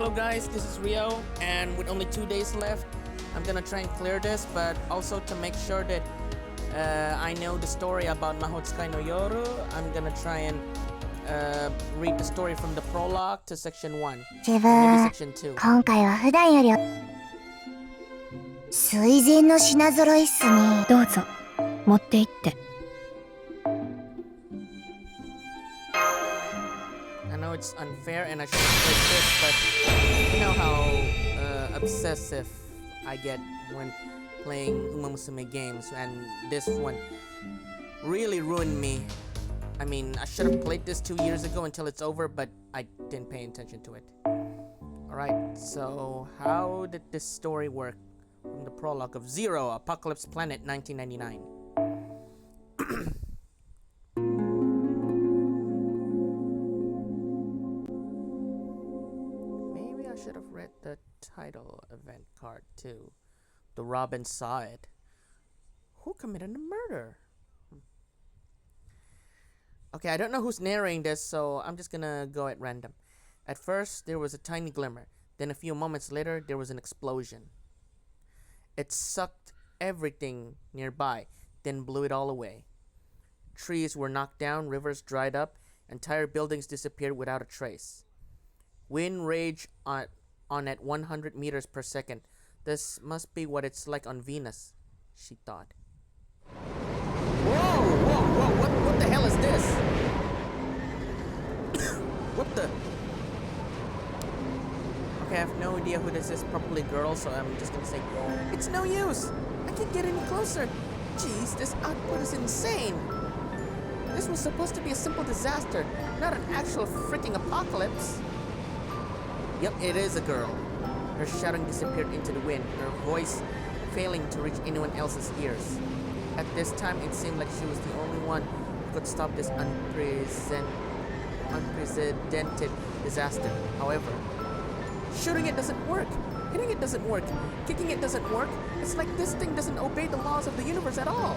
Aplogize, this is Rio, and with only 2 days left, I'm gonna try and clear this, but also to make sure that I know the story about Mahotsukai no Yoru, I'm gonna try and read the story from the prologue to section 1, or maybe section 2. 今回は普段より垂涎の品揃いっすね。どうぞ持って行って。I know it's unfair and I should have played this, but you know how obsessive I get when playing Umamusume games, and this one really ruined me. I mean, I should have played this 2 years ago until it's over, but I didn't pay attention to it. Alright, so how did this story work? From the prologue of Zero, Apocalypse Planet 1999. Maybe I should have read the title event card too. The Robin saw it. Who committed the murder? Okay, I don't know who's narrating this, so I'm just gonna go at random. At first, there was a tiny glimmer. Then a few moments later, there was an explosion. It sucked everything nearby, then blew it all away. Trees were knocked down, rivers dried up, entire buildings disappeared without a trace. Wind raged on at 100 meters per second. This must be what it's like on Venus, she thought. Whoa, what the hell is this? What the? Okay, I have no idea who this is, probably a girl, so I'm just gonna say, it's no use! I can't get any closer! Jeez, this output is insane! This was supposed to be a simple disaster, not an actual freaking apocalypse! Yep, it is a girl. Her shouting disappeared into the wind, her voice failing to reach anyone else's ears. At this time, it seemed like she was the only one who could stop this unprecedented disaster. However, shooting it doesn't work. Hitting it doesn't work. Kicking it doesn't work. It's like this thing doesn't obey the laws of the universe at all.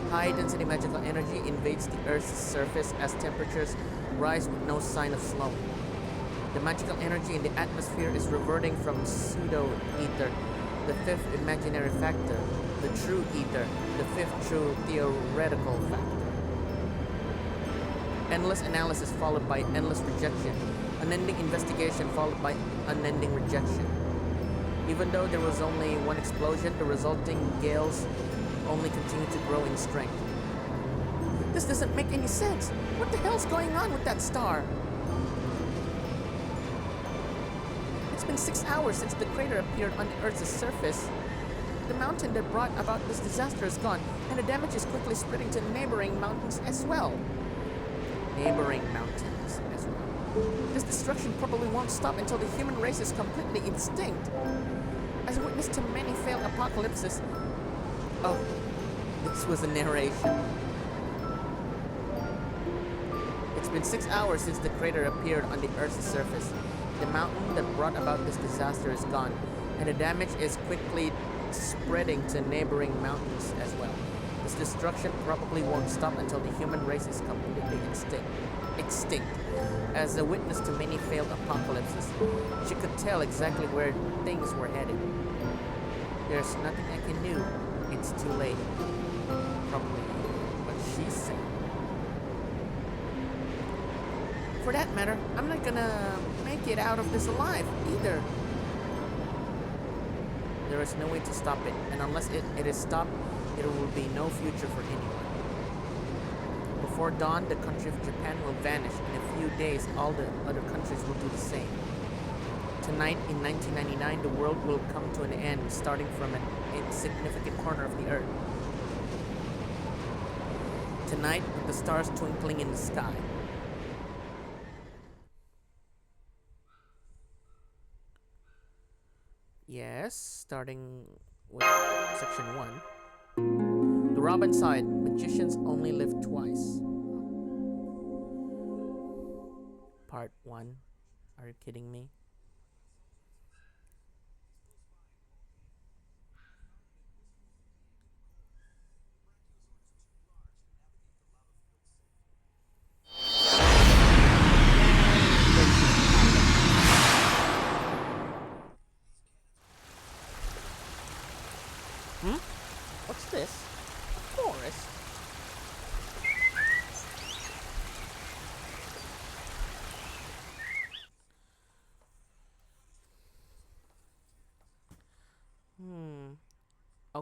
High-density magical energy invades the Earth's surface as temperatures rise with no sign of slowing. The magical energy in the atmosphere is reverting from pseudo-ether, the fifth imaginary factor, the true ether, the fifth true theoretical factor. Endless analysis followed by endless rejection. Unending investigation followed by unending rejection. Even though there was only one explosion, the resulting gales only continued to grow in strength. This doesn't make any sense. What the hell's going on with that star? It's been 6 hours since the crater appeared on the Earth's surface. The mountain that brought about this disaster is gone, and the damage is quickly spreading to neighboring mountains as well. Neighboring mountains as well. This destruction probably won't stop until the human race is completely extinct. As a witness to many failed apocalypses... Oh, this was a narration. It's been 6 hours since the crater appeared on the Earth's surface. The mountain that brought about this disaster is gone, and the damage is quickly spreading to neighboring mountains as well. This destruction probably won't stop until the human race is completely extinct. As a witness to many failed apocalypses, she could tell exactly where things were headed. There's nothing I can do. It's too late. Probably what she said. For that matter, I'm not gonna make it out of this alive either. There is no way to stop it, and unless it is stopped, there will be no future for anyone. Before dawn, the country of Japan will vanish. In a few days, all the other countries will do the same. Tonight, in 1999, the world will come to an end, starting from an insignificant corner of the Earth. Tonight, with the stars twinkling in the sky. Yes, starting with section 1. The Robin side, magicians only live twice. Part 1. Are you kidding me?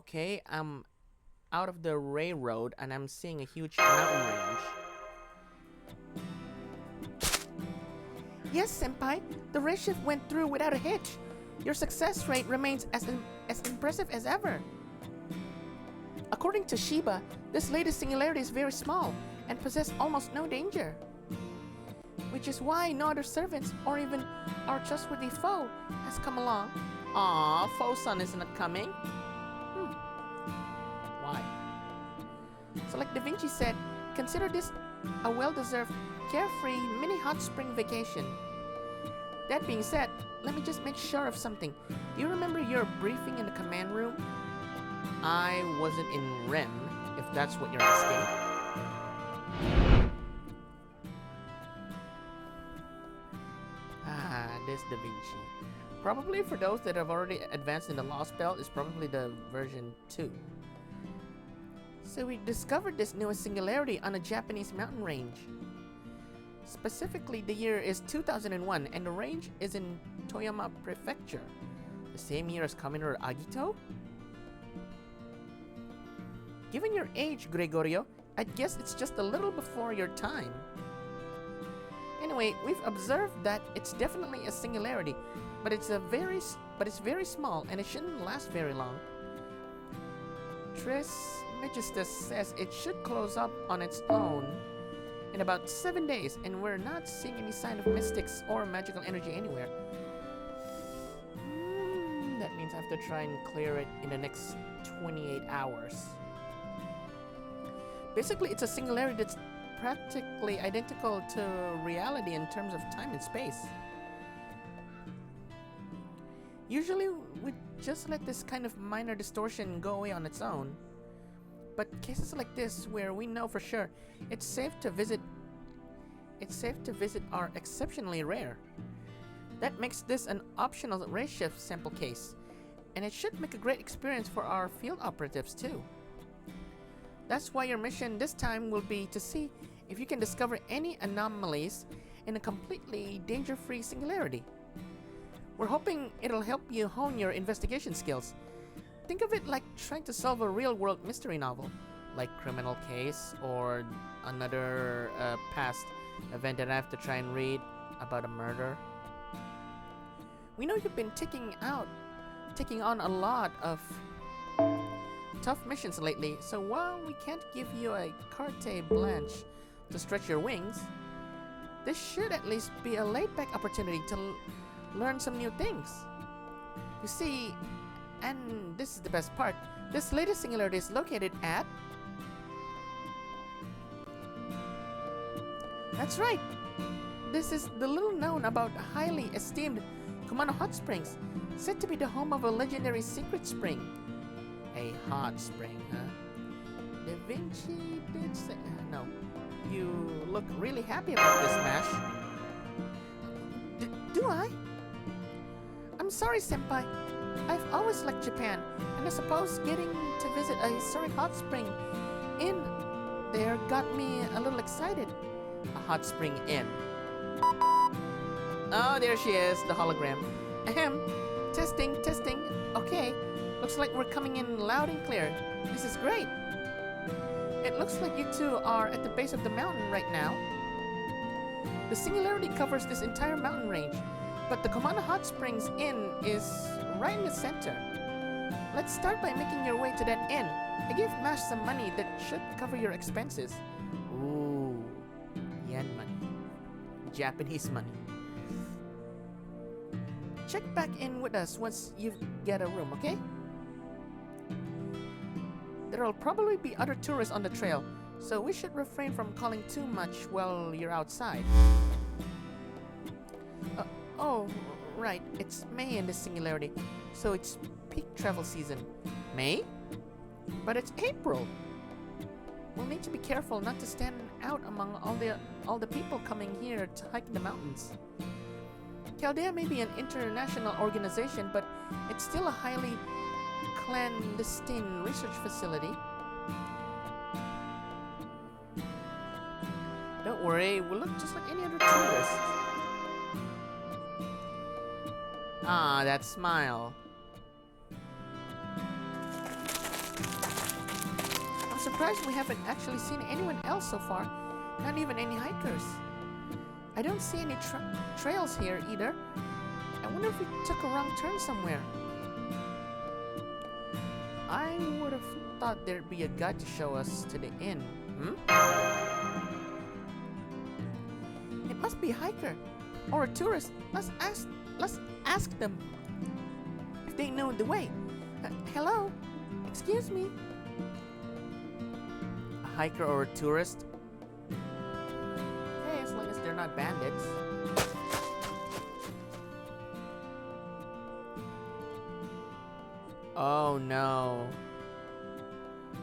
Okay, I'm out of the railroad and I'm seeing a huge mountain range. Yes, Senpai, the ray shift went through without a hitch. Your success rate remains as impressive as ever. According to Shiba, this latest singularity is very small and possesses almost no danger. Which is why no other servants or even our trustworthy foe has come along. Aw, Foe-san isn't coming. Why? So like Da Vinci said, consider this a well-deserved, carefree mini hot spring vacation. That being said, let me just make sure of something. Do you remember your briefing in the command room? I wasn't in REM, if that's what you're asking. This Da Vinci. Probably for those that have already advanced in the Lost Belt, is probably the version 2. So we discovered this newest singularity on a Japanese mountain range. Specifically, the year is 2001 and the range is in Toyama Prefecture. The same year as Commander Agito? Given your age, Gregorio, I'd guess it's just a little before your time. Anyway, we've observed that it's definitely a singularity, but it's very small and it shouldn't last very long. Trismegistus says it should close up on its own in about 7 days, and we're not seeing any sign of mystics or magical energy anywhere. That means I have to try and clear it in the next 28 hours. Basically, it's a singularity that's practically identical to reality in terms of time and space. Usually, we just let this kind of minor distortion go away on its own. But cases like this, where we know for sure it's safe to visit are exceptionally rare. That makes this an optional ray shift sample case, and it should make a great experience for our field operatives too. That's why your mission this time will be to see if you can discover any anomalies in a completely danger-free singularity. We're hoping it'll help you hone your investigation skills. Think of it like trying to solve a real-world mystery novel, like Criminal Case or another past event that I have to try and read about a murder. We know you've been taking on a lot of tough missions lately, so while we can't give you a carte blanche to stretch your wings, this should at least be a laid-back opportunity to learn some new things. You see, and this is the best part, this latest singularity is located at... That's right! This is the little known about highly esteemed Kumano Hot Springs, said to be the home of a legendary secret spring. A hot spring, huh? Da Vinci did say... no. You look really happy about this, Mash. Do I? I'm sorry, Senpai. I've always liked Japan, and I suppose getting to visit a historic hot spring inn there got me a little excited. A hot spring inn. Oh, there she is, the hologram. Ahem. Testing. Okay. Looks like we're coming in loud and clear. This is great. It looks like you two are at the base of the mountain right now. The singularity covers this entire mountain range, but the Kumano Hot Springs Inn is right in the center. Let's start by making your way to that inn. I gave Mash some money that should cover your expenses. Ooh, yen money. Japanese money. Check back in with us once you get a room, okay? There'll probably be other tourists on the trail, so we should refrain from calling too much while you're outside. Oh, right, it's May in this singularity, so it's peak travel season. May? But it's April! We'll need to be careful not to stand out among all the people coming here to hike the mountains. Chaldea may be an international organization, but it's still a highly clandestine research facility. Don't worry, we'll look just like any other tourist. Ah, that smile. surprised we haven't actually seen anyone else so far. Not even any hikers. I don't see any trails here either. I wonder if we took a wrong turn somewhere. I would have thought there'd be a guide to show us to the inn. It must be a hiker or a tourist. Let's ask them if they know the way. Hello? Excuse me? A hiker or a tourist? Okay, as long as they're not bandits. Oh no.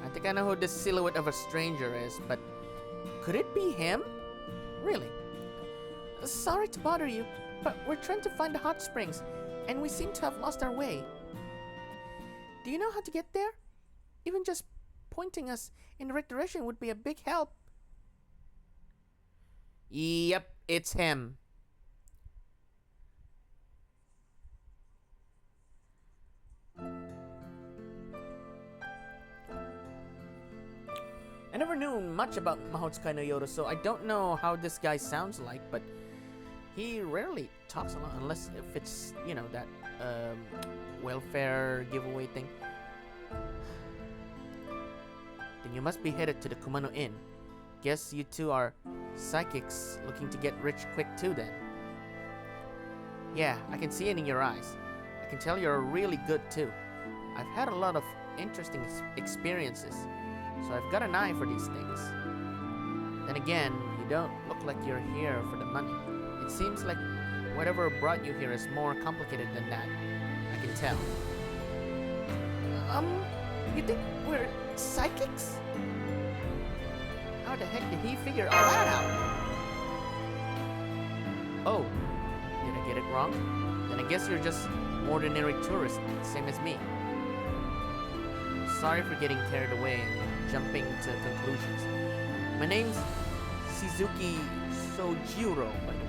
I think I know who this silhouette of a stranger is, but could it be him? Really? Sorry to bother you, but we're trying to find the hot springs, and we seem to have lost our way. Do you know how to get there? Even just pointing us in the right direction would be a big help. Yep, it's him. I never knew much about Mahotsukai no Yodo, so I don't know how this guy sounds like, but he rarely talks a lot unless if it's, you know, that welfare giveaway thing. Then you must be headed to the Kumano Inn. Guess you two are psychics looking to get rich quick too then. Yeah, I can see it in your eyes. I can tell you're really good too. I've had a lot of interesting experiences, so I've got an eye for these things. Then again, you don't look like you're here for the money. It seems like whatever brought you here is more complicated than that. I can tell. You think we're psychics? How the heck did he figure all that out? Oh, did I get it wrong? Then I guess you're just ordinary tourists, same as me. Sorry for getting carried away and jumping to conclusions. My name's Shizuki Sojiro, by the way.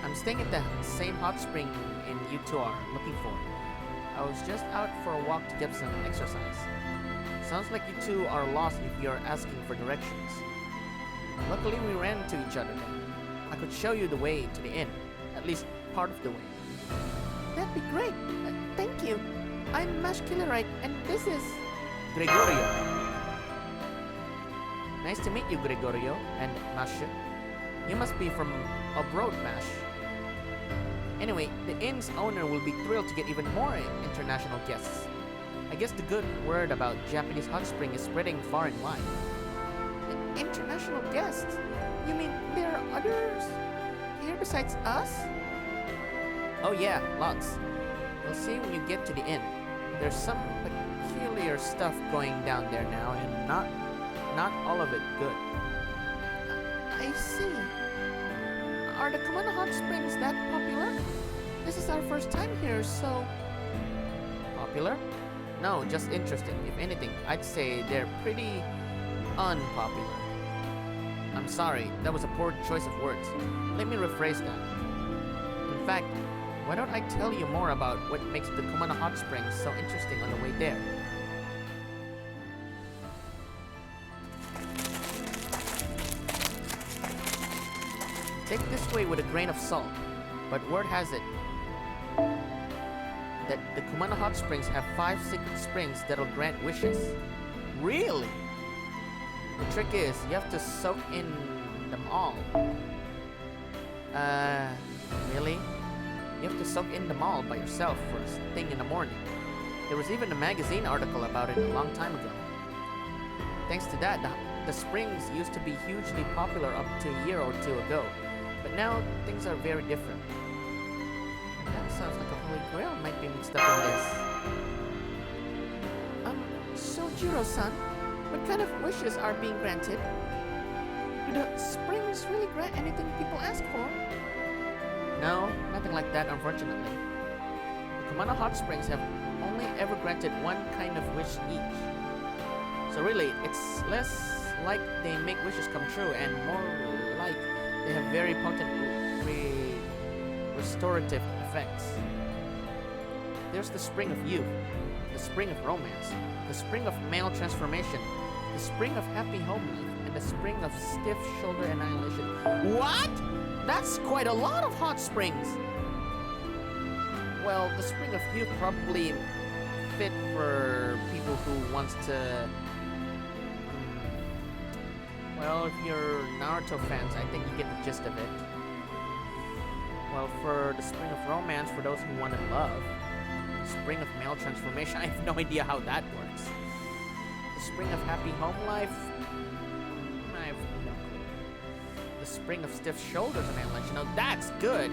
I'm staying at the same hot spring you two are looking for. I was just out for a walk to get some exercise. Sounds like you two are lost if you're asking for directions. Luckily we ran into each other then. I could show you the way to the inn, at least part of the way. That'd be great. Thank you. I'm Mash Killerite, and this is Gregorio. Nice to meet you, Gregorio and Masha. You must be from abroad, Mash. Anyway, the inn's owner will be thrilled to get even more international guests. I guess the good word about Japanese hot spring is spreading far and wide. International guests? You mean there are others here besides us? Oh yeah, lots. You'll see when you get to the inn. There's some peculiar stuff going down there now, and not all of it good. I see. Are the Kumano Hot Springs that popular? This is our first time here, so... Popular? No, just interesting. If anything, I'd say they're pretty unpopular. I'm sorry, that was a poor choice of words. Let me rephrase that. In fact, why don't I tell you more about what makes the Kumano Hot Springs so interesting on the way there? Take this way with a grain of salt, but word has it that the Kumano Hot Springs have 5 secret springs that'll grant wishes. Really? The trick is, you have to soak in them all. Really? You have to soak in them all by yourself first thing in the morning. There was even a magazine article about it a long time ago. Thanks to that, the springs used to be hugely popular up to a year or two ago, but now things are very different. That sounds like a holy grail might be mixed up in this. Sojiro-san, what kind of wishes are being granted? Do the springs really grant anything people ask for? No, nothing like that, unfortunately. The Kumano Hot Springs have only ever granted one kind of wish each. So really, it's less like they make wishes come true and more like they have very potent restorative effects. There's the Spring of Youth, the spring of romance, the spring of male transformation, the spring of happy home life, and the spring of stiff shoulder annihilation. What? That's quite a lot of hot springs! Well, the spring of youth probably fit for people who wants to... Well, if you're Naruto fans, I think you get the gist of it. Well, for the spring of romance, for those who want to love, the spring of male transformation, I have no idea how that works. The spring of happy home life, I have no clue. The spring of stiff shoulders annihilation, now that's good.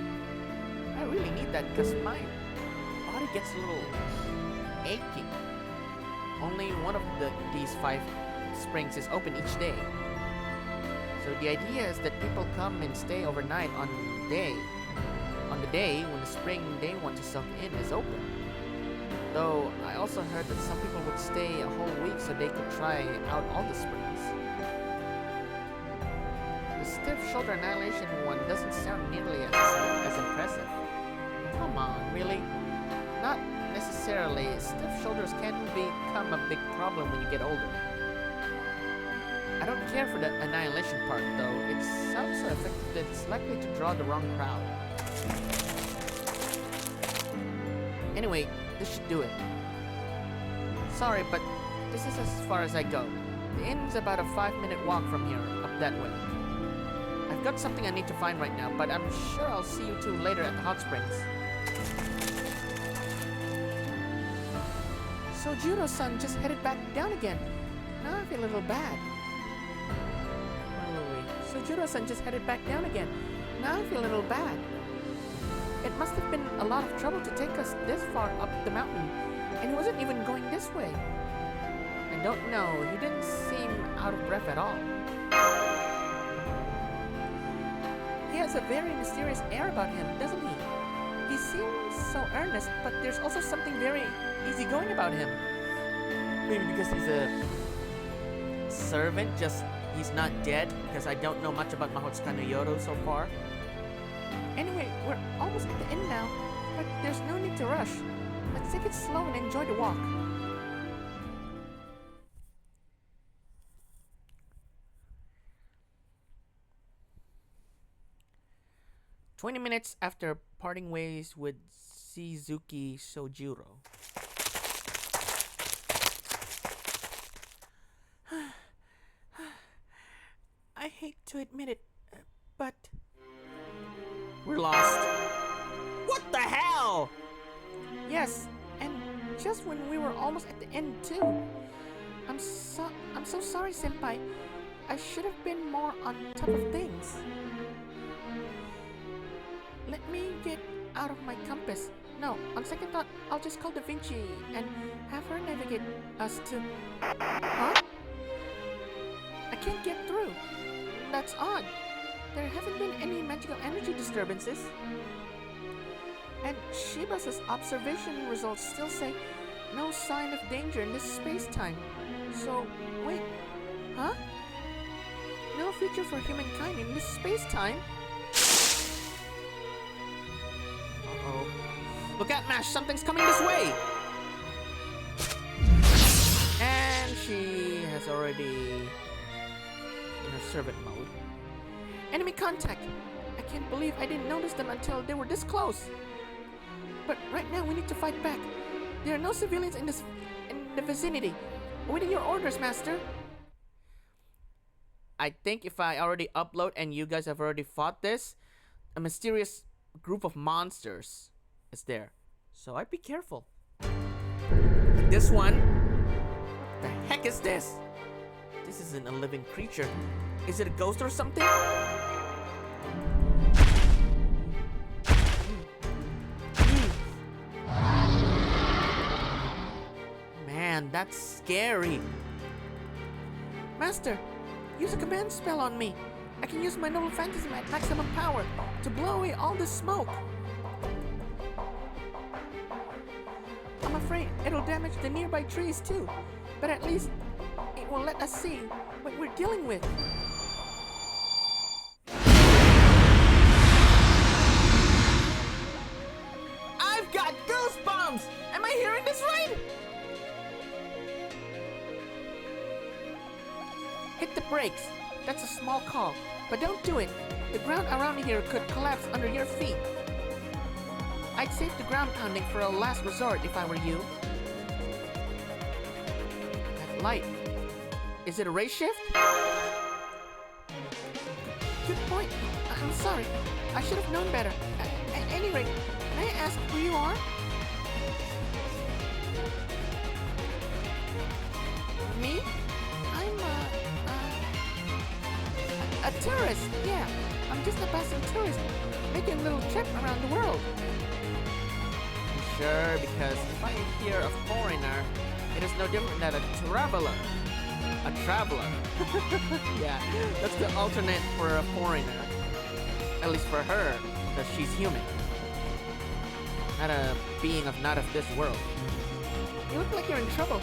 I really need that because my body gets a little achy. Only one of these 5 springs is open each day. So the idea is that people come and stay overnight on the day when the spring they want to soak in is open. Though I also heard that some people would stay a whole week so they could try out all the springs. The stiff shoulder annihilation one doesn't sound nearly as impressive. Come on, really? Not necessarily. Stiff shoulders can become a big problem when you get older. I don't care for the annihilation part though. It sounds so effective that it's likely to draw the wrong crowd. Anyway, this should do it. Sorry, but this is as far as I go. The inn's about a 5-minute walk from here, up that way. I've got something I need to find right now, but I'm sure I'll see you two later at the hot springs. So Juro-san just headed back down again. Now I feel a little bad. So Juro-san just headed back down again. Now I feel a little bad. It must have been a lot of trouble to take us this far up the mountain, and he wasn't even going this way. I don't know, he didn't seem out of breath at all. He has a very mysterious air about him, doesn't he? He seems so earnest, but there's also something very easygoing about him. Maybe because he's a servant, just he's not dead, because I don't know much about Mahotsuka no Yoro so far. Anyway, we're almost at the end now, but there's no need to rush. Let's take it slow and enjoy the walk. "20 minutes after parting ways with Shizuki Sojuro." I hate to admit it, but... We're lost. What the hell? Yes, and just when we were almost at the end too. I'm so sorry, senpai. I should have been more on top of things. Let me get out of my compass. No, on second thought, I'll just call Da Vinci and have her navigate us to... Huh? I can't get through. That's odd. There haven't been any magical energy disturbances. And Shibasa's observation results still say no sign of danger in this space-time. So, wait, huh? No future for humankind in this space-time? Uh-oh. Look out, Mash! Something's coming this way! And she has already in her servant mode. Enemy contact! I can't believe I didn't notice them until they were this close. But right now we need to fight back. There are no civilians in the vicinity. Awaiting your orders, Master. I think if I already upload and you guys have already fought this, a mysterious group of monsters is there. So I'd be careful. Like this one. What the heck is this? This isn't a living creature. Is it a ghost or something? Man, that's scary. Master, use a command spell on me. I can use my noble phantasm at maximum power to blow away all this smoke. I'm afraid it'll damage the nearby trees too, but at least it will let us see what we're dealing with. I've got goosebumps! Am I hearing this right? brakes. That's a small call, but don't do it. The ground around here could collapse under your feet. I'd save the ground pounding for a last resort if I were you. That light. Is it a ray shift? Good point. I'm sorry. I should have known better. At any rate, may I ask who you are? Me? I'm a tourist. Yeah, I'm just a passing tourist, making a little trip around the world. Sure, because if I hear a foreigner, it is no different than a traveler. A traveler. Yeah, that's the alternate for a foreigner. At least for her, because she's human. Not a being not of this world. You look like you're in trouble.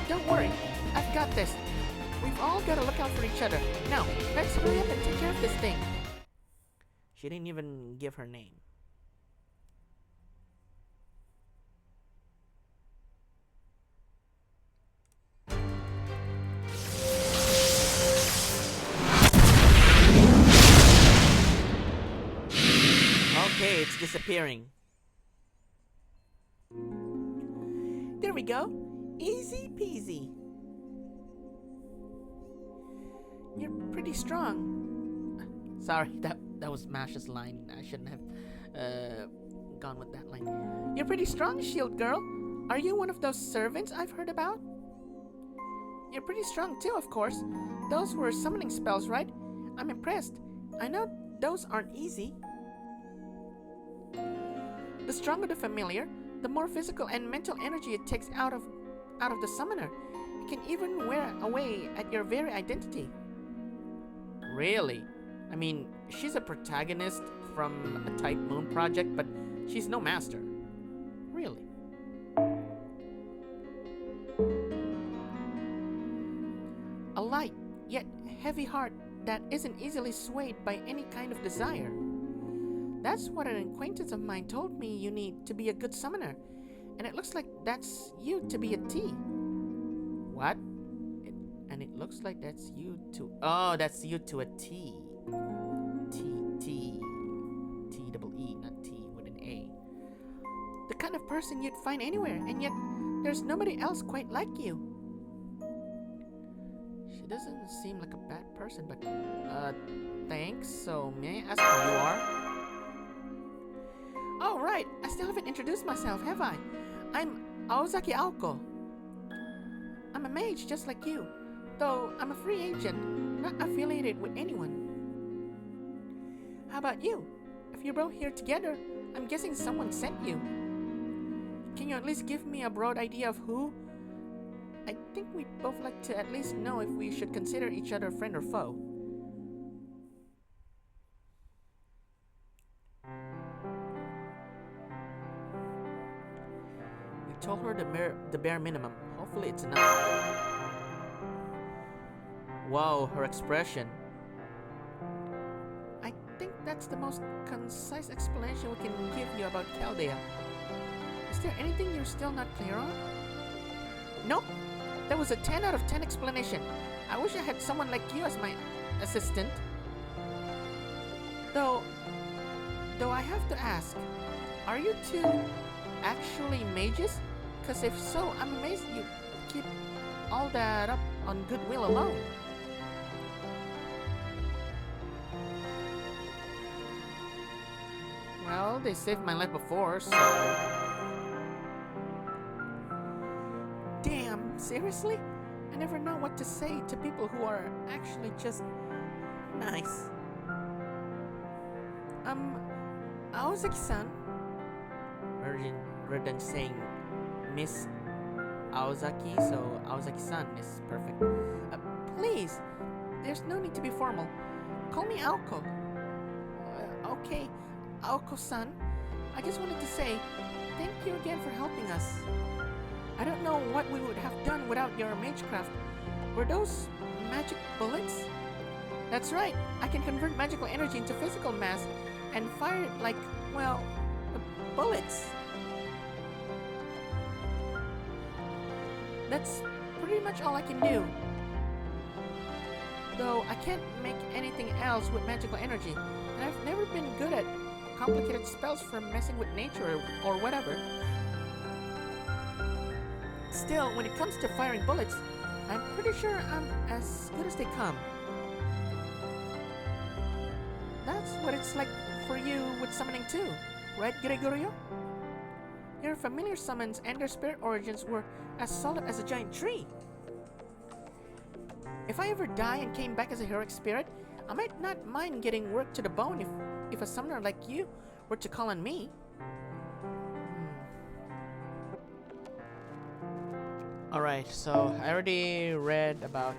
Don't worry, I've got this. We've all got to look out for each other. Now, let's hurry up and take care of this thing. She didn't even give her name. Okay, it's disappearing. There we go. Easy peasy. You're pretty strong. Sorry, that was Mash's line. I shouldn't have gone with that line. You're pretty strong, Shield Girl. Are you one of those servants I've heard about? You're pretty strong too, of course. Those were summoning spells, right? I'm impressed. I know those aren't easy. The stronger the familiar, the more physical and mental energy it takes out of the summoner. It can even wear away at your very identity. Really? I mean, she's a protagonist from a Type Moon project, but she's no master. Really? A light, yet heavy heart that isn't easily swayed by any kind of desire. That's what an acquaintance of mine told me you need to be a good summoner. And it looks like that's you to be a T. What? And it looks like that's you to... Oh, that's you to a T. T-E-E, not T with an A. The kind of person you'd find anywhere, and yet there's nobody else quite like you. She doesn't seem like a bad person, but... thanks. So, may I ask who you are? Oh, right. I still haven't introduced myself, have I? I'm Aozaki Aoko. I'm a mage just like you, though I'm a free agent, not affiliated with anyone. How about you? If you're both here together, I'm guessing someone sent you. Can you at least give me a broad idea of who? I think we'd both like to at least know if we should consider each other friend or foe. Told her the bare minimum. Hopefully it's enough. Wow, her expression. I think that's the most concise explanation we can give you about Chaldea. Is there anything you're still not clear on? Nope. That was a 10 out of 10 explanation. I wish I had someone like you as my assistant. Though I have to ask, are you two actually mages? Because if so, I'm amazed you keep all that up on goodwill alone. Well, they saved my life before, so... Damn, seriously? I never know what to say to people who are actually just nice. Aozaki-san? Rather than saying Miss Aozaki, so Aozaki-san is perfect. Please, there's no need to be formal. Call me Aoko. Okay, Aoko-san. I just wanted to say thank you again for helping us. I don't know what we would have done without your magecraft. Were those magic bullets? That's right. I can convert magical energy into physical mass and fire it like, well, bullets. That's pretty much all I can do. though I can't make anything else with magical energy, and I've never been good at complicated spells for messing with nature or whatever. Still, when it comes to firing bullets, I'm pretty sure I'm as good as they come. That's what it's like for you with summoning too, right, Gregorio? Your familiar summons and their spirit origins were as solid as a giant tree. If I ever die and came back as a heroic spirit, I might not mind getting worked to the bone if a summoner like you were to call on me. Alright, so I already read about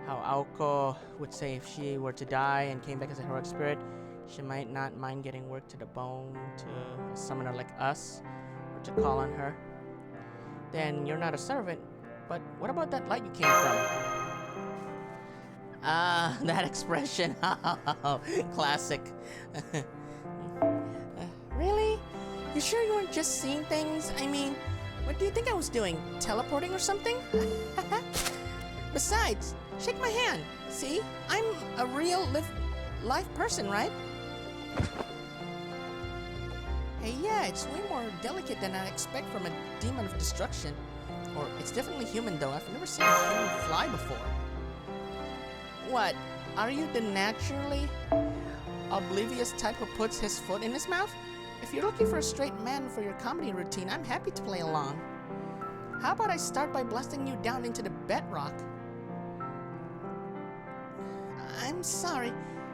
how Aoko would say if she were to die and came back as a heroic spirit, she might not mind getting worked to the bone to a summoner like us, or to call on her. Then you're not a servant, but what about that light you came from? Ah, that expression. Classic. Really? You sure you weren't just seeing things? I mean, what do you think I was doing? Teleporting or something? Besides, shake my hand. See? I'm a real live person, right? Hey, yeah, it's way more delicate than I'd expect from a demon of destruction. Or it's definitely human though. I've never seen a human fly before. What? Are you the naturally oblivious type who puts his foot in his mouth? If you're looking for a straight man for your comedy routine, I'm happy to play along. How about I start by blasting you down into the bedrock? I'm sorry.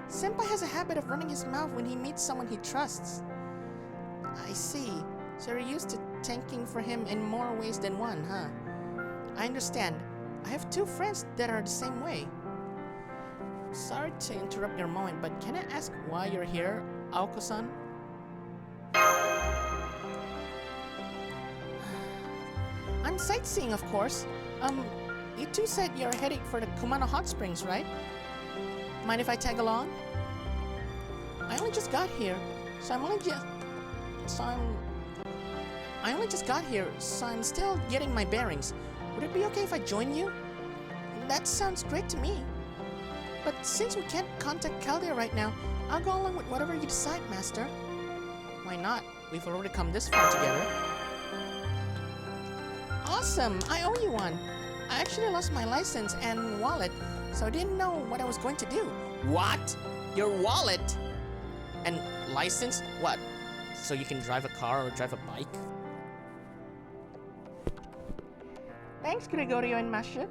Senpai has a habit of running his mouth when he meets someone he trusts. I see. So you're used to tanking for him in more ways than one, huh? I understand. I have 2 friends that are the same way. Sorry to interrupt your moment, but can I ask why you're here, Aoko-san? I'm sightseeing, of course. You 2 said you're heading for the Kumano Hot Springs, right? Mind if I tag along? I only just got here, so I'm still getting my bearings. Would it be okay if I join you? That sounds great to me. But since we can't contact Caldea right now, I'll go along with whatever you decide, Master. Why not? We've already come this far together. Awesome! I owe you one. I actually lost my license and wallet, so I didn't know what I was going to do. What? Your wallet? And license? What? So you can drive a car or drive a bike? Thanks, Gregorio and Masha.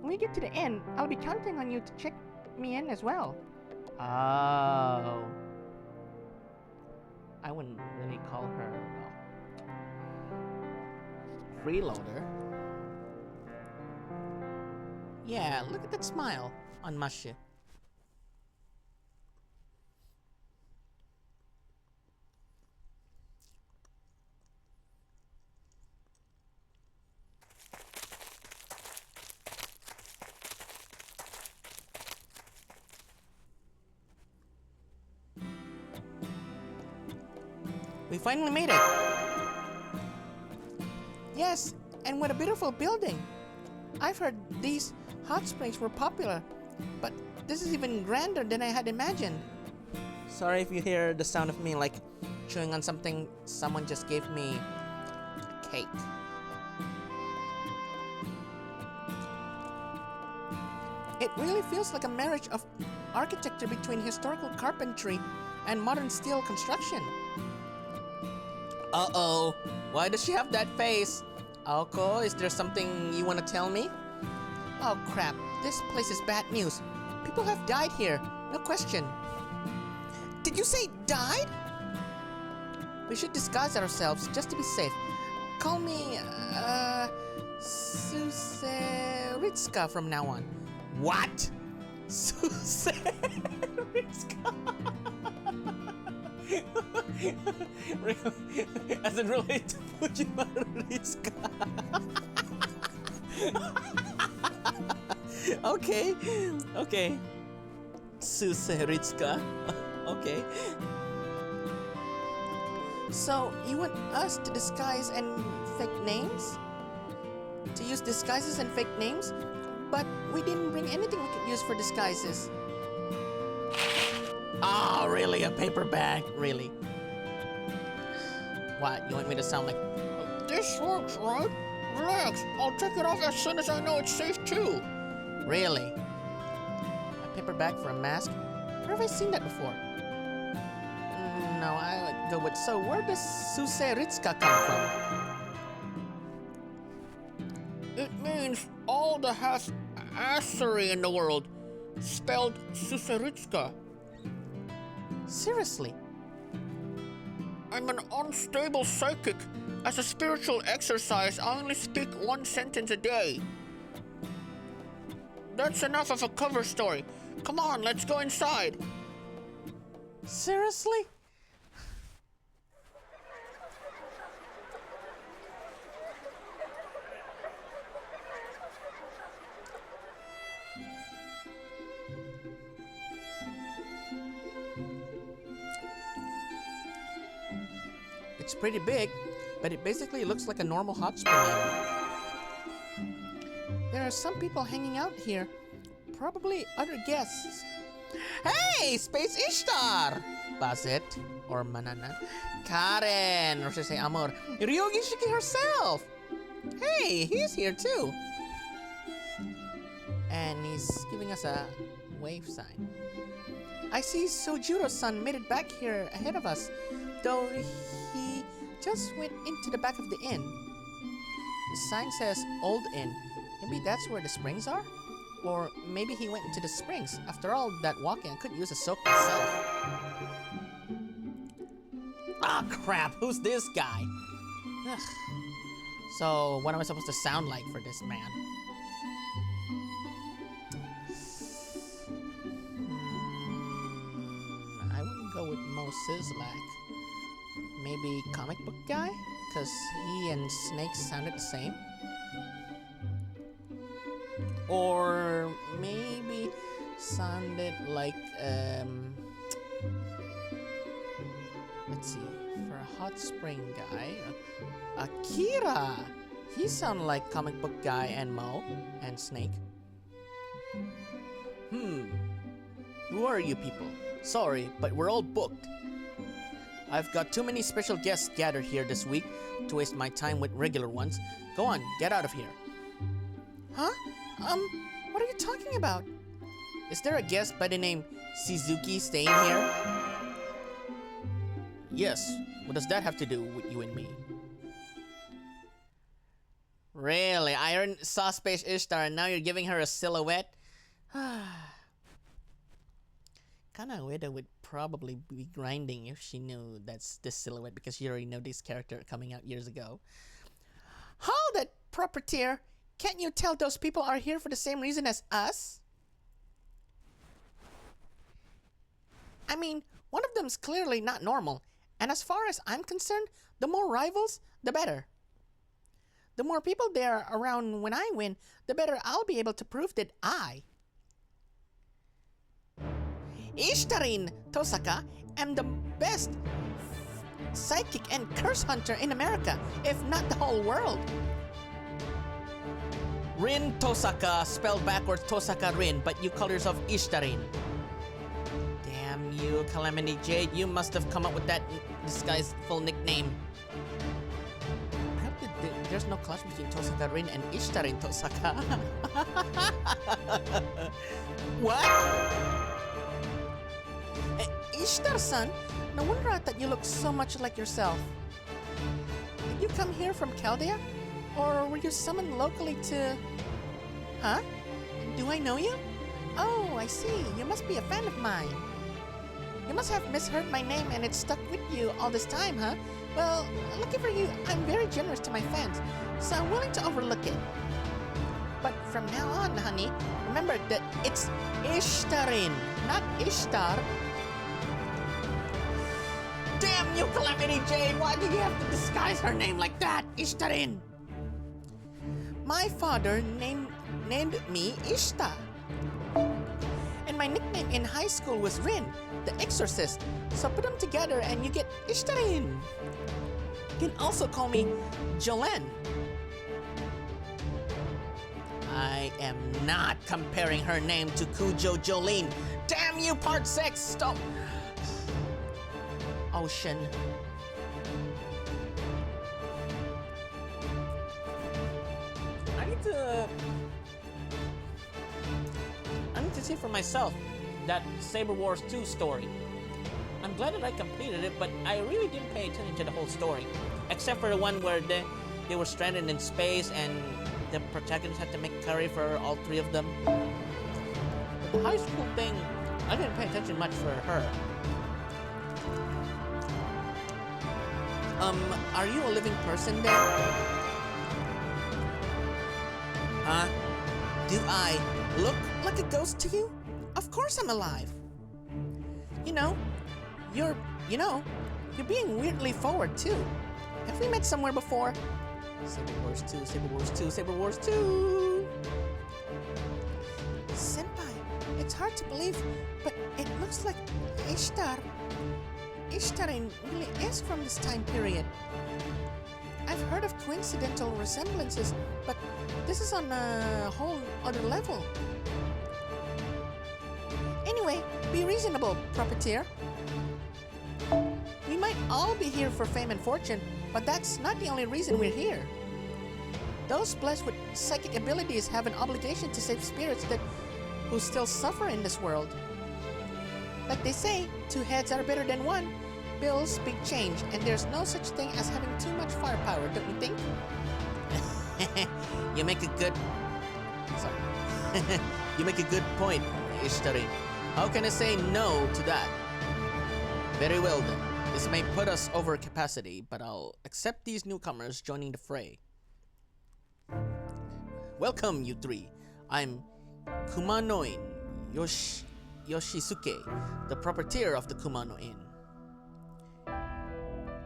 When we get to the end, I'll be counting on you to check me in as well. Oh. I wouldn't really call her a freeloader. Yeah, look at that smile on Masha. We finally made it! Yes, and what a beautiful building! I've heard these hot springs were popular, but this is even grander than I had imagined. Sorry if you hear the sound of me like chewing on something someone just gave me a cake. It really feels like a marriage of architecture between historical carpentry and modern steel construction. Uh-oh, why does she have that face? Aoko, is there something you want to tell me? Oh crap, this place is bad news. People have died here, no question. Did you say died? We should disguise ourselves just to be safe. Call me, Suseritsuka from now on. What? Suseritsuka? As it relates to Fujimaru-Ritsuka. Okay. Suseritsuka. Okay. So, you want us to disguise and fake names? To use disguises and fake names? But we didn't bring anything we could use for disguises. Oh, really? A paper bag? Really? What? You want me to sound like... This works, right? Relax. I'll take it off as soon as I know it's safe too. Really? A paper bag for a mask? Where have I seen that before? No, I would go with... So where does Suseritska come from? It means all the assery in the world. Spelled Suseritska. Seriously? I'm an unstable psychic. As a spiritual exercise, I only speak one sentence a day. That's enough of a cover story. Come on, let's go inside. Seriously? It's pretty big, but it basically looks like a normal hot spring. There are some people hanging out here. Probably other guests. Hey, Space Ishtar! Bazet, or Manana. Karen, or should I say Amor. Ryogi Shiki herself! Hey, he's here too. And he's giving us a wave sign. I see Sojuro-san made it back here ahead of us, though he just went into the back of the inn. The sign says Old Inn. Maybe that's where the springs are? Or maybe he went into the springs. After all that walking, I couldn't use a soak myself. Ah, crap! Who's this guy? Ugh. So, what am I supposed to sound like for this man? I wouldn't go with Mo Sizlak. Maybe comic book guy? Because he and Snake sounded the same. Or maybe sounded like, let's see, for a hot spring guy, Akira! He sounded like comic book guy and Mo and Snake. Who are you people? Sorry, but we're all booked. I've got too many special guests gathered here this week to waste my time with regular ones. Go on, get out of here. Huh? What are you talking about? Is there a guest by the name Shizuki staying here? Yes. What does that have to do with you and me? Really? I saw Space Ishtar and now you're giving her a silhouette? Kana Ueda would probably be grinding if she knew that's this silhouette because she already know this character coming out years ago. Hold it, proprietor! Can't you tell those people are here for the same reason as us? I mean, one of them's clearly not normal, and as far as I'm concerned, the more rivals, the better. The more people there are around when I win, the better I'll be able to prove that I, Ishtarin Tosaka, am the best psychic and curse hunter in America, if not the whole world. Rin Tosaka, spelled backwards Tosaka Rin, but you call yourself Ishtarin. Damn you, Calamity Jade, you must have come up with that disguised full nickname. There's no clash between Tosaka Rin and Ishtarin Tosaka. What? Ishtar-san, no wonder I thought you looked so much like yourself. Did you come here from Chaldea? Or were you summoned locally to... Huh? Do I know you? Oh, I see. You must be a fan of mine. You must have misheard my name and it stuck with you all this time, huh? Well, lucky for you, I'm very generous to my fans, so I'm willing to overlook it. But from now on, honey, remember that it's Ishtarin, not Ishtar. Damn you, Calamity Jade! Why do you have to disguise her name like that, Ishtarin? My father named me Ishtar. And my nickname in high school was Rin, the exorcist. So put them together and you get Ishtarin. You can also call me Jolene. I am not comparing her name to Cujo Jolene. Damn you, part 6! Stop! Ocean. I need to see for myself that Saber Wars 2 story. I'm glad that I completed it, but I really didn't pay attention to the whole story. Except for the one where they were stranded in space and the protagonist had to make curry for all 3 of them. But the high school thing, I didn't pay attention much for her. Are you a living person then? Do I look like a ghost to you? Of course I'm alive. You're being weirdly forward too. Have we met somewhere before? Saber Wars 2, Saber Wars 2, Saber Wars 2! Senpai, it's hard to believe, but it looks like Ishtar really is from this time period. I've heard of coincidental resemblances, but this is on a whole other level. Anyway, be reasonable, puppeteer. We might all be here for fame and fortune, but that's not the only reason we're here. Those blessed with psychic abilities have an obligation to save spirits who still suffer in this world. Like they say, 2 heads are better than 1. Bills, big change, and there's no such thing as having too much firepower, don't you think? You make a good... Sorry. You make a good point, Ishtari. How can I say no to that? Very well then. This may put us over capacity, but I'll accept these newcomers joining the fray. Welcome, you 3. I'm Kumanoin Yoshisuke, the proprietor of the Kumano Inn.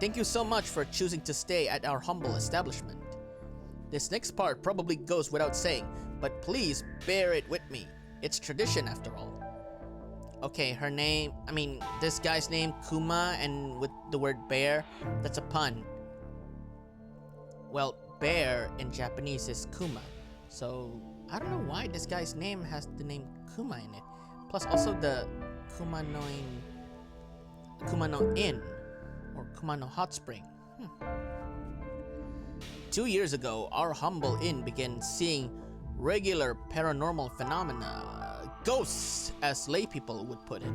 Thank you so much for choosing to stay at our humble establishment. This next part probably goes without saying, but please bear it with me. It's tradition after all. Okay, this guy's name, Kuma, and with the word bear, that's a pun. Well, bear in Japanese is Kuma, so I don't know why this guy's name has the name Kuma in it. Plus also the Kumano Inn, or Kumano Hot Spring. 2 years ago, our humble inn began seeing regular paranormal phenomena, ghosts as laypeople would put it.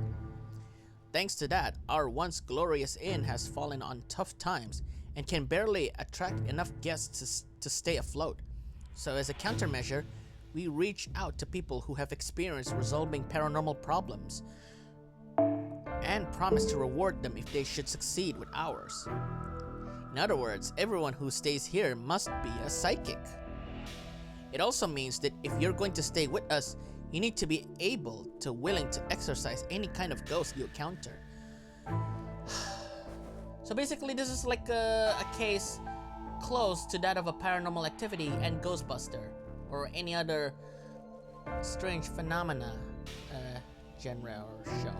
Thanks to that, our once glorious inn has fallen on tough times and can barely attract enough guests to stay afloat. So as a countermeasure, we reach out to people who have experienced resolving paranormal problems and promise to reward them if they should succeed with ours. In other words, everyone who stays here must be a psychic. It also means that if you're going to stay with us, you need to be willing to exorcise any kind of ghost you encounter. So basically, this is like a case close to that of a Paranormal Activity and Ghostbuster, or any other strange phenomena genre or show.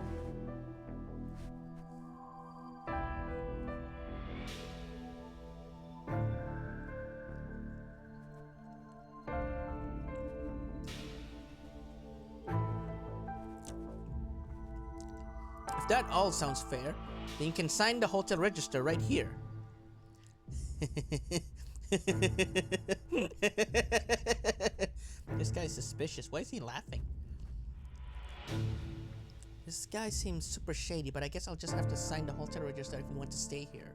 If that all sounds fair, then you can sign the hotel register right here. This guy's suspicious. Why is he laughing? This guy seems super shady, but I guess I'll just have to sign the hotel register if we want to stay here.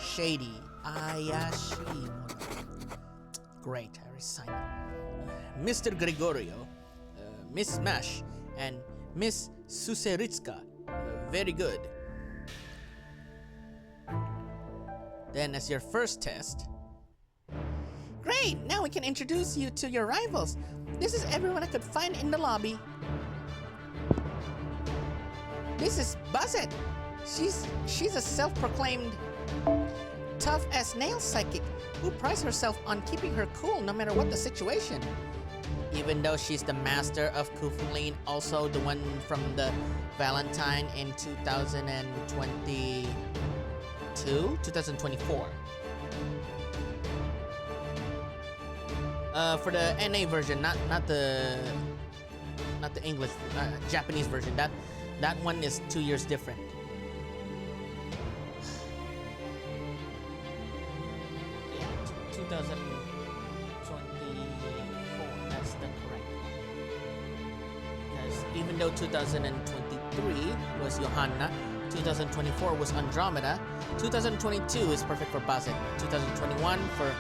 Shady. Ayashi. Great, I already signed it. Mr. Gregorio, Miss Mash, and Miss Suseritska. Very good. Then as your first test... Great! Now we can introduce you to your rivals. This is everyone I could find in the lobby. This is Buzzet. She's a self-proclaimed tough-as-nails psychic who prides herself on keeping her cool no matter what the situation. Even though she's the master of Kuflin, also the one from the Valentine in 2024. For the NA version, not the English, Japanese version. That one is 2 years different. Yeah, 2024. That's the correct one. Because even though 2023 was Johanna, 2024 was Andromeda, 2022 is perfect for Bazet, 2021 for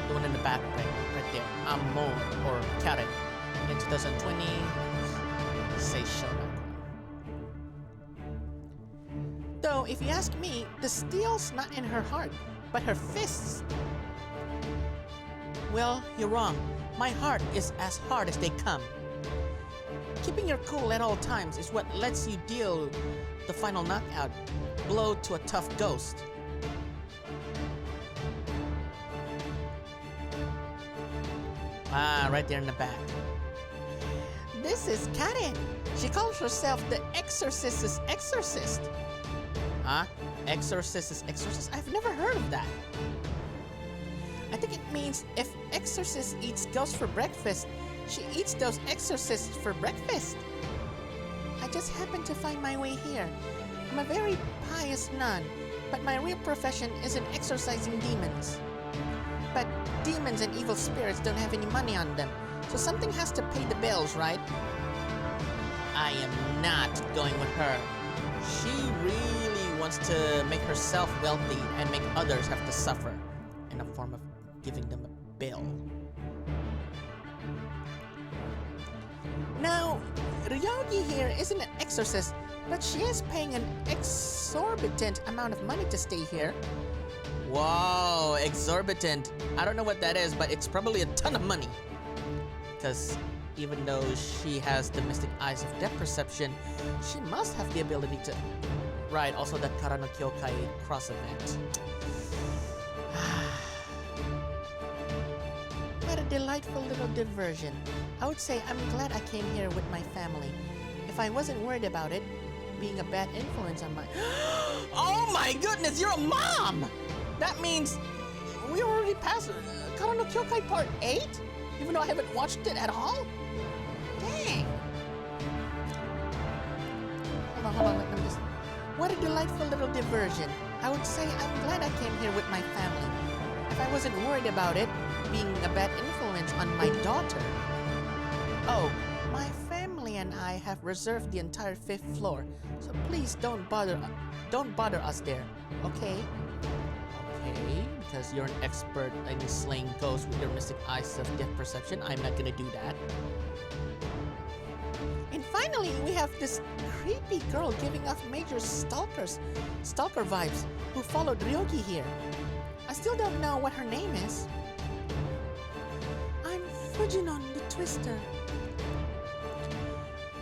the one in the back right there, Amon or Karen, and 2020 Seishona. Though, if you ask me, the steel's not in her heart, but her fists. Well, you're wrong. My heart is as hard as they come. Keeping your cool at all times is what lets you deal the final knockout blow to a tough ghost. Ah, right there in the back. This is Karen. She calls herself the Exorcist's Exorcist. Huh? Exorcist's Exorcist? I've never heard of that. I think it means if Exorcist eats ghosts for breakfast, she eats those exorcists for breakfast. I just happened to find my way here. I'm a very pious nun, but my real profession isn't exorcising demons. But demons and evil spirits don't have any money on them, so something has to pay the bills, right? I am not going with her. She really wants to make herself wealthy and make others have to suffer in the form of giving them a bill. Now, Ryogi here isn't an exorcist, but she is paying an exorbitant amount of money to stay here. Whoa, exorbitant. I don't know what that is, but it's probably a ton of money. Because even though she has the mystic eyes of depth perception, she must have the ability to... Right, also that Kara no Kyokai cross event. What a delightful little diversion. I would say I'm glad I came here with my family. If I wasn't worried about it being a bad influence on my... Oh my goodness, you're a mom! That means we already passed Kara no Kyokai Part 8? Even though I haven't watched it at all? Dang! Hold on, let me just... What a delightful little diversion. I would say I'm glad I came here with my family. If I wasn't worried about it being a bad influence on my daughter. Oh, my family and I have reserved the entire 5th floor, so please don't bother us there, okay? Okay, because you're an expert in slaying ghosts with your mystic eyes of depth perception, I'm not gonna do that. And finally, we have this creepy girl giving off major stalker vibes who followed Ryogi here. I still don't know what her name is. I'm Fujinon the Twister.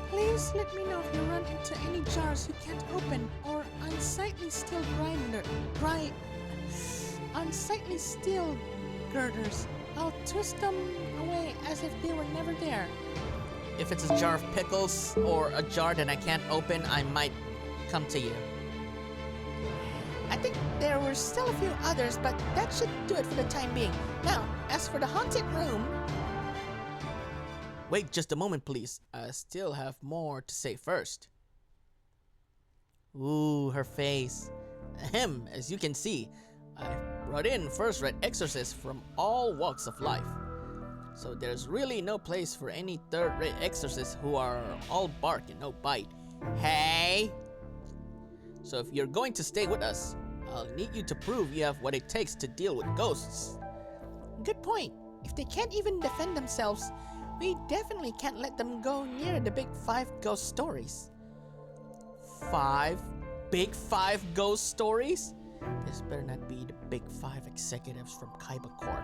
Please let me know if you run into any jars you can't open or unsightly steel girders. I'll twist them away as if they were never there. If it's a jar of pickles or a jar that I can't open, I might come to you. I think there were still a few others, but that should do it for the time being. Now, as for the haunted room... Wait just a moment, please. I still have more to say first. Ooh, her face. Ahem, as you can see, I brought in first-rate exorcists from all walks of life. So there's really no place for any third-rate exorcists who are all bark and no bite. Hey! So if you're going to stay with us, I'll need you to prove you have what it takes to deal with ghosts. Good point. If they can't even defend themselves, we definitely can't let them go near the big 5 ghost stories. 5? Big 5 ghost stories? This better not be the big 5 executives from Kaiba Corp.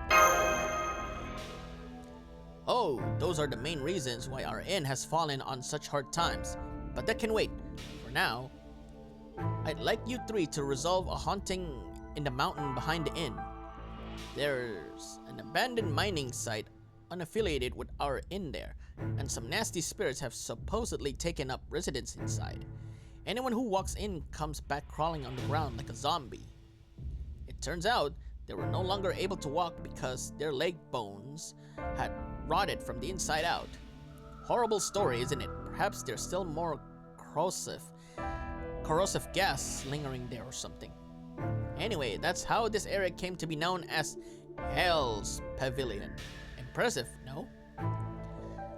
Oh, those are the main reasons why our inn has fallen on such hard times. But that can wait. For now, I'd like you 3 to resolve a haunting in the mountain behind the inn. There's an abandoned mining site unaffiliated with our inn there, and some nasty spirits have supposedly taken up residence inside. Anyone who walks in comes back crawling on the ground like a zombie. It turns out They were no longer able to walk because their leg bones had rotted from the inside out. Horrible story, isn't it? Perhaps there's still more corrosive gas lingering there or something. Anyway, that's how this area came to be known as Hell's Pavilion. Impressive, no?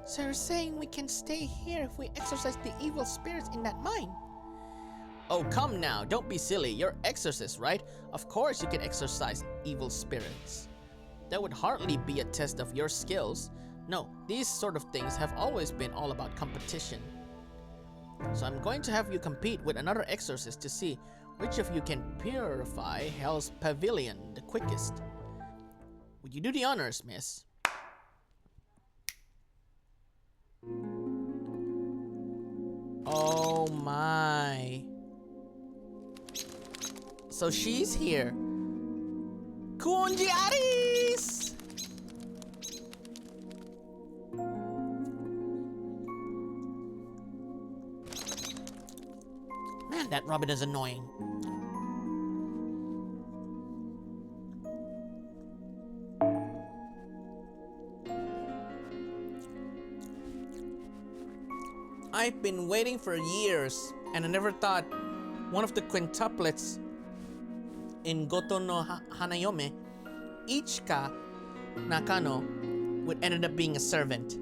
So you're saying we can stay here if we exorcise the evil spirits in that mine? Oh, come now, don't be silly. You're exorcist, right? Of course you can exorcise evil spirits. That would hardly be a test of your skills. No, these sort of things have always been all about competition. So I'm going to have you compete with another exorcist to see which of you can purify Hell's Pavilion the quickest. Would you do the honors, miss? Oh my. So she's here. Kunji Aris! Man, that Robin is annoying. I've been waiting for years, and I never thought one of the quintuplets in Goto no Hanayome, Ichika Nakano, would end up being a servant.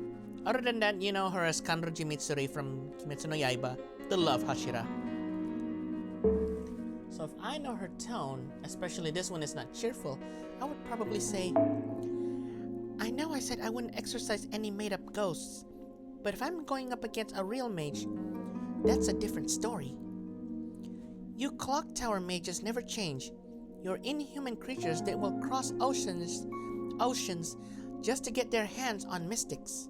Other than that, you know her as Kanroji Mitsuri from Kimetsu no Yaiba, the love Hashira. So if I know her tone, especially this one is not cheerful, I would probably say, I know I said I wouldn't exorcise any made-up ghosts, but if I'm going up against a real mage, that's a different story. You clock tower mages never change. You're inhuman creatures that will cross oceans just to get their hands on mystics.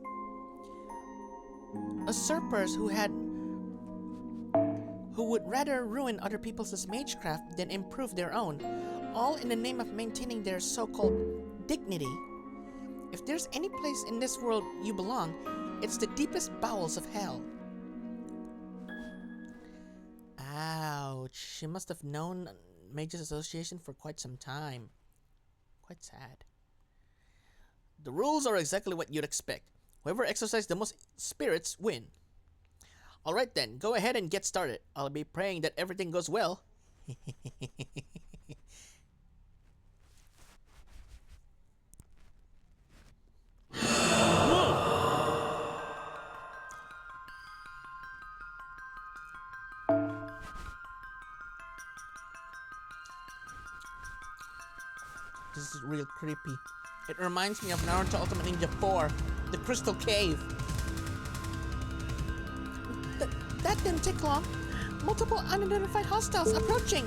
Usurpers who would rather ruin other people's magecraft than improve their own, all in the name of maintaining their so-called dignity. If there's any place in this world you belong, it's the deepest bowels of hell. Ouch. She must have known Mages Association for quite some time. Quite sad. The rules are exactly what you'd expect. Whoever exercises the most spirits win. Alright then, go ahead and get started. I'll be praying that everything goes well. This is real creepy. It reminds me of Naruto Ultimate Ninja 4, the Crystal Cave. That didn't take long. Multiple unidentified hostiles approaching.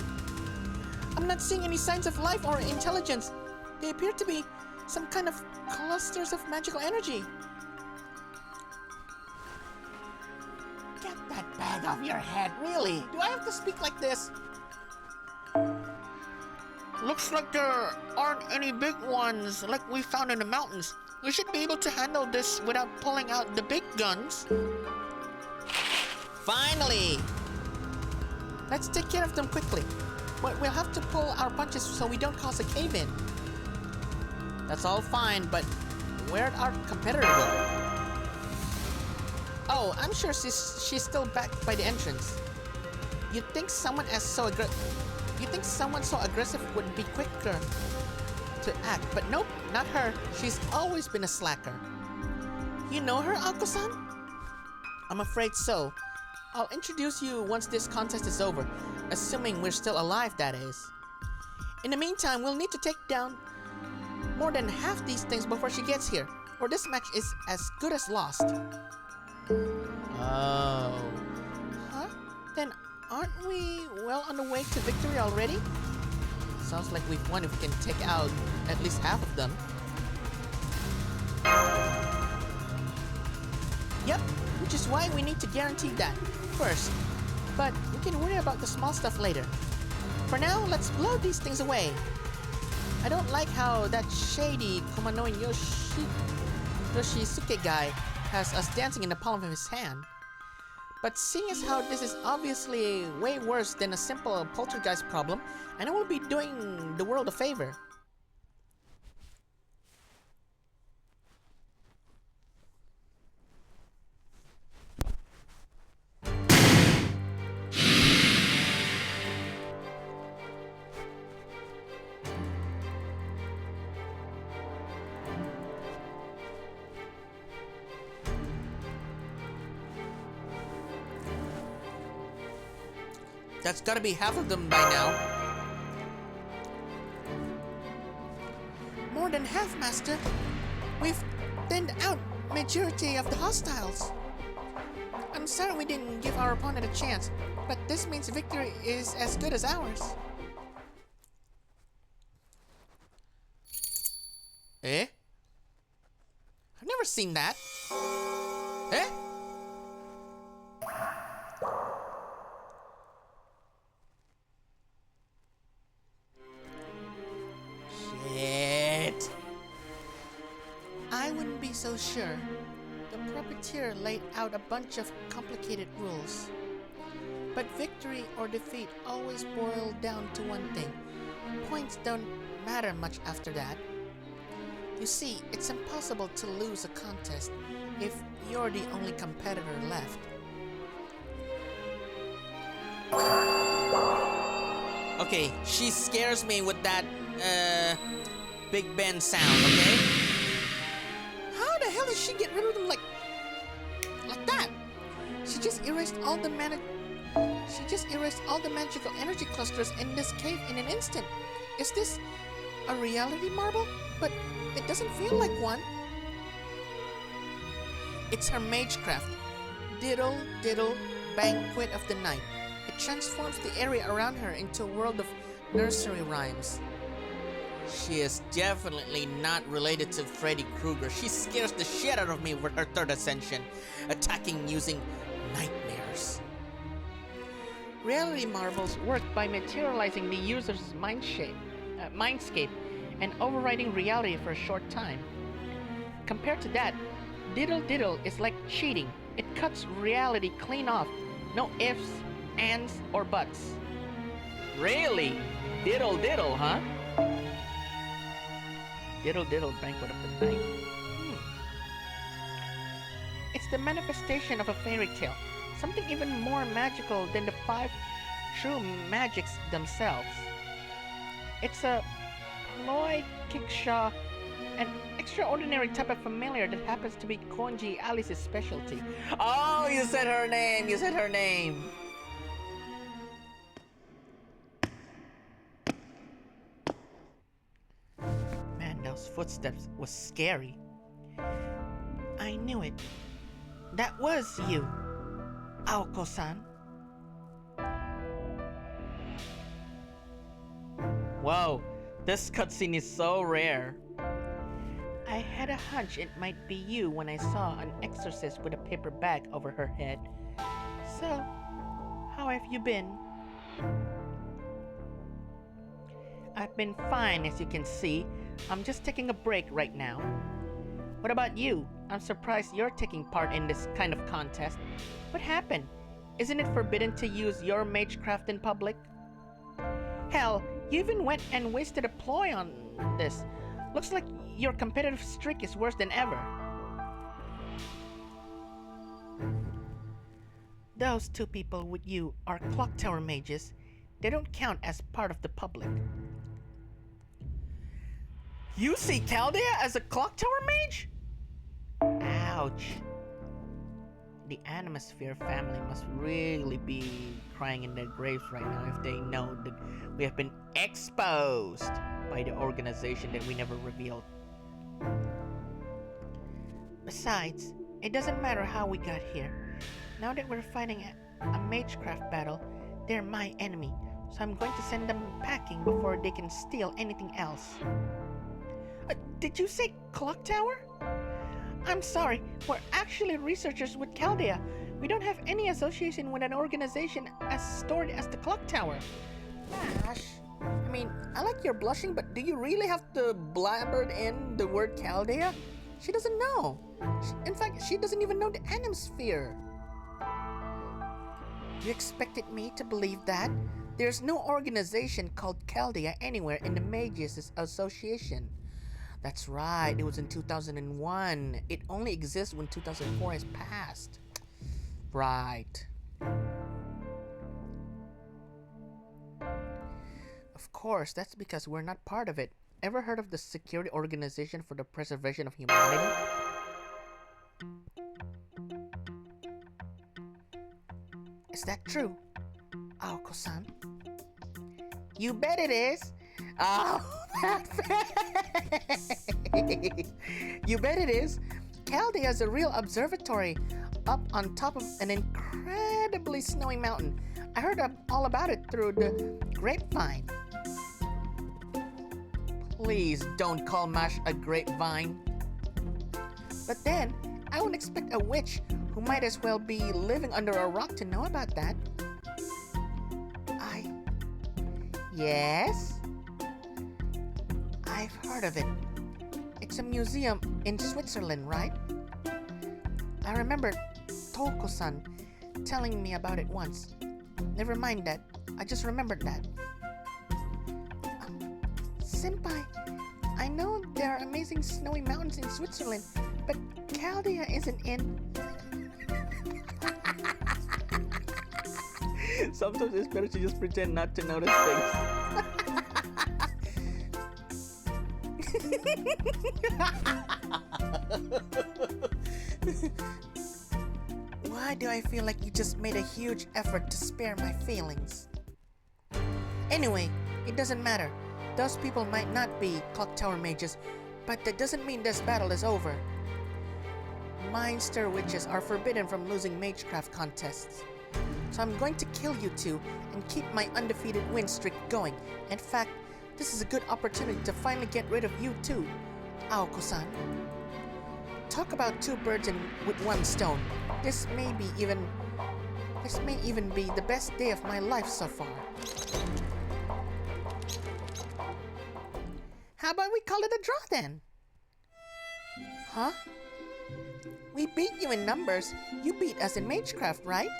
I'm not seeing any signs of life or intelligence. They appear to be some kind of clusters of magical energy. Get that bag off your head, really? Do I have to speak like this? Looks like there aren't any big ones like we found in the mountains. We should be able to handle this without pulling out the big guns. Finally! Let's take care of them quickly. But we'll have to pull our punches so we don't cause a cave-in. That's all fine, but where'd our competitor go? Oh, I'm sure she's still back by the entrance. You'd think someone so aggressive would be quicker to act, but nope, not her. She's always been a slacker. You know her, Ako-san? I'm afraid so. I'll introduce you once this contest is over, assuming we're still alive, that is. In the meantime, we'll need to take down more than half these things before she gets here, or this match is as good as lost. Oh. Huh? Then aren't we well on the way to victory already? Sounds like we've won if we can take out at least half of them. Yep, which is why we need to guarantee that first. But we can worry about the small stuff later. For now, let's blow these things away. I don't like how that shady Kumano Yoshisuke guy has us dancing in the palm of his hand. But seeing as how this is obviously way worse than a simple poltergeist problem, I know we'll be doing the world a favor. That's gotta be half of them by now. More than half, Master. We've thinned out majority of the hostiles. I'm sorry we didn't give our opponent a chance, but this means victory is as good as ours. Eh? I've never seen that. Eh? Shit. I wouldn't be so sure. The puppeteer laid out a bunch of complicated rules. But victory or defeat always boil down to one thing. Points don't matter much after that. You see, it's impossible to lose a contest if you're the only competitor left. Okay, she scares me with that, Big Ben sound, okay? How the hell did she get rid of them like that? She just erased all the magical energy clusters in this cave in an instant. Is this a reality marble? But it doesn't feel like one. It's her magecraft. Diddle, diddle, banquet of the night. It transforms the area around her into a world of nursery rhymes. She is definitely not related to Freddy Krueger. She scares the shit out of me with her third ascension, attacking using nightmares. Reality marbles work by materializing the user's mindscape and overriding reality for a short time. Compared to that, Diddle Diddle is like cheating. It cuts reality clean off. No ifs, ands, or buts. Really? Diddle Diddle, huh? Diddle Diddle Banquet of the Night. It's the manifestation of a fairy tale. Something even more magical than the 5 true magics themselves. It's a ploy kickshaw, an extraordinary type of familiar that happens to be Konji Alice's specialty. Oh, you said her name! You said her name! Man, those footsteps was scary. I knew it. That was you, Aoko-san. Whoa, this cutscene is so rare. I had a hunch it might be you when I saw an exorcist with a paper bag over her head. So, how have you been? I've been fine, as you can see. I'm just taking a break right now. What about you? I'm surprised you're taking part in this kind of contest. What happened? Isn't it forbidden to use your magecraft in public? Hell, you even went and wasted a ploy on this. Looks like your competitive streak is worse than ever. Those 2 people with you are clock tower mages. They don't count as part of the public. You see Chaldea as a clock tower mage? Ouch. The Animasphere family must really be crying in their graves right now if they know that we have been exposed by the organization that we never revealed. Besides, it doesn't matter how we got here. Now that we're fighting a magecraft battle, they're my enemy, so I'm going to send them packing before they can steal anything else. Did you say clock tower? I'm sorry, we're actually researchers with Chaldea. We don't have any association with an organization as stored as the clock tower. Gosh, I mean, I like your blushing, but do you really have to blabber in the word Chaldea? She doesn't know. In fact, she doesn't even know the Animasphere. You expected me to believe that? There's no organization called Chaldea anywhere in the Mages Association. That's right, it was in 2001. It only exists when 2004 has passed. Right. Of course, that's because we're not part of it. Ever heard of the Security Organization for the Preservation of Humanity? Is that true? Aoko-san? You bet it is. Oh, you bet it is. Chaldea is a real observatory up on top of an incredibly snowy mountain. I heard all about it through the grapevine. Please don't call Mash a grapevine. But then, I wouldn't expect a witch who might as well be living under a rock to know about that. Yes? I've heard of it. It's a museum in Switzerland, right? I remember Toko-san telling me about it once. Never mind that. I just remembered that. Senpai, I know there are amazing snowy mountains in Switzerland, but Chaldea isn't in... Sometimes it's better to just pretend not to notice things. Why do I feel like you just made a huge effort to spare my feelings? Anyway, it doesn't matter. Those people might not be clock tower mages, but that doesn't mean this battle is over. Mindster witches are forbidden from losing magecraft contests. So I'm going to kill you two and keep my undefeated win streak going. In fact, this is a good opportunity to finally get rid of you too, Aoko-san. Talk about two birds with one stone. This may even be the best day of my life so far. How about we call it a draw then? Huh? We beat you in numbers. You beat us in magecraft, right?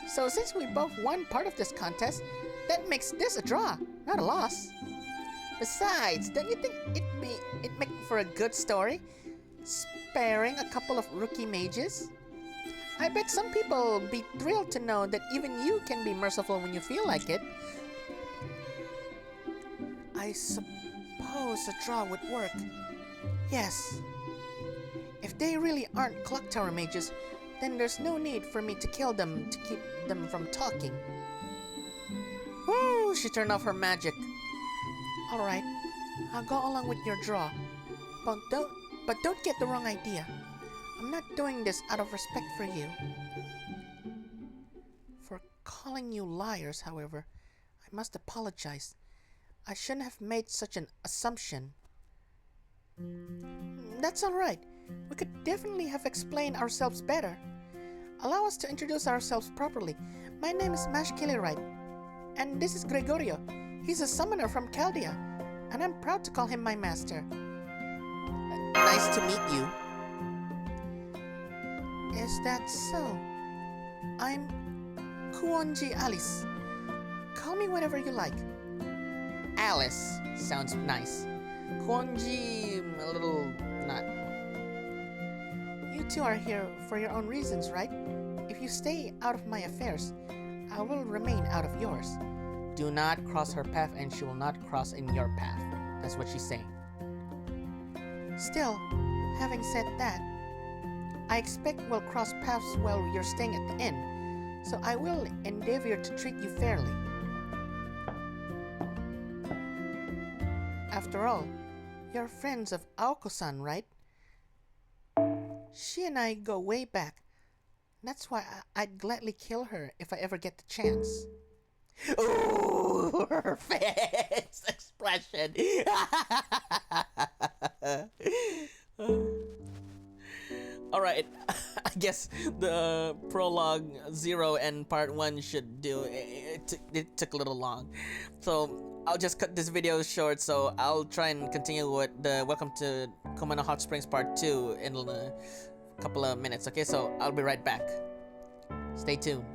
So since we both won part of this contest, that makes this a draw, not a loss. Besides, don't you think it'd make for a good story? Sparing a couple of rookie mages? I bet some people would be thrilled to know that even you can be merciful when you feel like it. I suppose a draw would work. Yes. If they really aren't clock tower mages, then there's no need for me to kill them to keep them from talking. Woo! She turned off her magic. Alright, I'll go along with your draw. But don't get the wrong idea. I'm not doing this out of respect for you. For calling you liars, however, I must apologize. I shouldn't have made such an assumption. That's alright. We could definitely have explained ourselves better. Allow us to introduce ourselves properly. My name is Mash Killerite, and this is Gregorio. He's a summoner from Chaldea, and I'm proud to call him my master. Nice to meet you. Is that so? I'm Kuonji Alice. Call me whatever you like. Alice sounds nice. Kuonji, a little not. You two are here for your own reasons, right? If you stay out of my affairs, I will remain out of yours. Do not cross her path and she will not cross in your path. That's what she's saying. Still, having said that, I expect we'll cross paths while you're staying at the inn, so I will endeavor to treat you fairly. After all, you're friends of Aoko-san, right? She and I go way back. That's why I'd gladly kill her if I ever get the chance. Ooh, her face expression. Alright, I guess the prologue 0 and part 1 should do. It took a little long. So I'll just cut this video short, so I'll try and continue with the Welcome to Kumano Hot Springs part 2 in a couple of minutes, okay? So I'll be right back. Stay tuned.